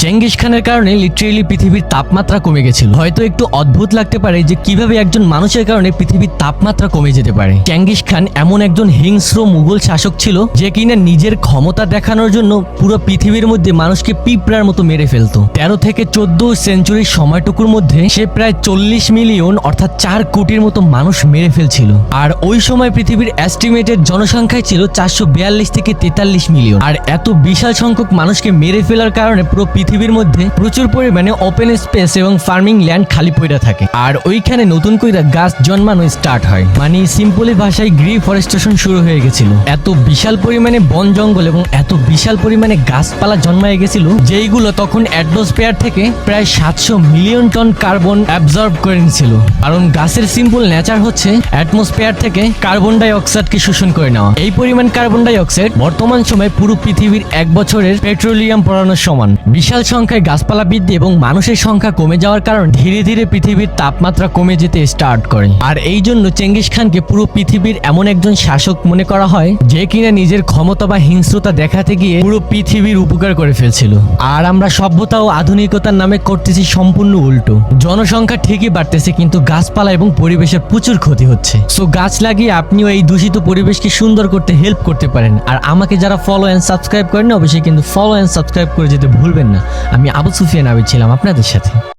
Genghis খানের কারণে literally পৃথিবীর তাপমাত্রা কমে গেছিল। হয়তো একটু অদ্ভুত লাগতে পারে যে কিভাবে একজন মানুষের কারণে পৃথিবীর তাপমাত্রা কমে যেতে পারে। চেঙ্গিস খান এমন একজন হিংস্র মুঘল শাসক ছিল যে কিনা নিজের ক্ষমতা দেখানোর জন্য পুরো পৃথিবীর মধ্যে মানুষকে পিঁপড়ার মতো মেরে ফেলতো। 13 থেকে 14 সেঞ্চুরির সময়টুকুর মধ্যে সে প্রায় 40 মিলিয়ন অর্থাৎ 4 কোটির মতো মানুষ মেরে ফেলছিল। আর ওই সময় পৃথিবীর এস্টিমেটেড জনসংখ্যায় ছিল 442 থেকে 43 মিলিয়ন। আর এত বিশাল সংখ্যক মানুষকে মেরে ফেলার কারণে পুরো পৃথিবীর মধ্যে প্রচুর পরিমাণে ওপেন স্পেস এবং ফার্মিং ল্যান্ড খালি পড়ে থাকে। আর ওইখানে নতুন করে গাছ জন্মানো স্টার্ট হয়, মানে সিম্পলি ভাষায় ডিফরেস্টেশন শুরু হয়ে গেছিল। এত বিশাল পরিমাণে বন জঙ্গল এবং এত বিশাল পরিমাণে গাছপালা জন্মায় গেছিল যেইগুলো তখন অ্যাটমসফিয়ার থেকে প্রায় 700 মিলিয়ন টন কার্বন অ্যাবজর্ব করে নিছিল। কারণ গাছের সিম্পল নেচার হচ্ছে অ্যাটমসফিয়ার থেকে কার্বন ডাই অক্সাইডকে শোষণ করে নেওয়া। এই পরিমাণ কার্বন ডাই অক্সাইড বর্তমান সময়ে পুরো পৃথিবীর 1 বছরের পেট্রোলিয়াম পোড়ানোর সমান। বিশাল সংখ্যায় গাছপালা বৃদ্ধি এবং মানুষের সংখ্যা কমে যাওয়ার কারণে ধীরে ধীরে পৃথিবীর তাপমাত্রা কমে যেতে স্টার্ট করে। আর এই জন্য চেঙ্গিস খানকে পুরো পৃথিবীর এমন একজন শাসক মনে করা হয় যে কিনা নিজের ক্ষমতা বা হিংস্রতা দেখাতে গিয়ে পুরো পৃথিবীর উপকার করে ফেলছিল। আর আমরা সভ্যতা ও আধুনিকতার নামে করতেছি সম্পূর্ণ উল্টো। জনসংখ্যা ঠিকই বাড়তেছে কিন্তু গাছপালা এবং পরিবেশের প্রচুর ক্ষতি হচ্ছে। সো গাছ লাগিয়ে আপনিও এই দূষিত পরিবেশকে সুন্দর করতে হেল্প করতে পারেন। আর আমাকে যারা ফলো এন্ড সাবস্ক্রাইব করেন অবশ্যই কিন্তু ফলো এন্ড সাবস্ক্রাইব করে যেতে ভুলবেন না। আমি আবু সুফিয়ান আবিদ ছিলাম আপনাদের সাথে।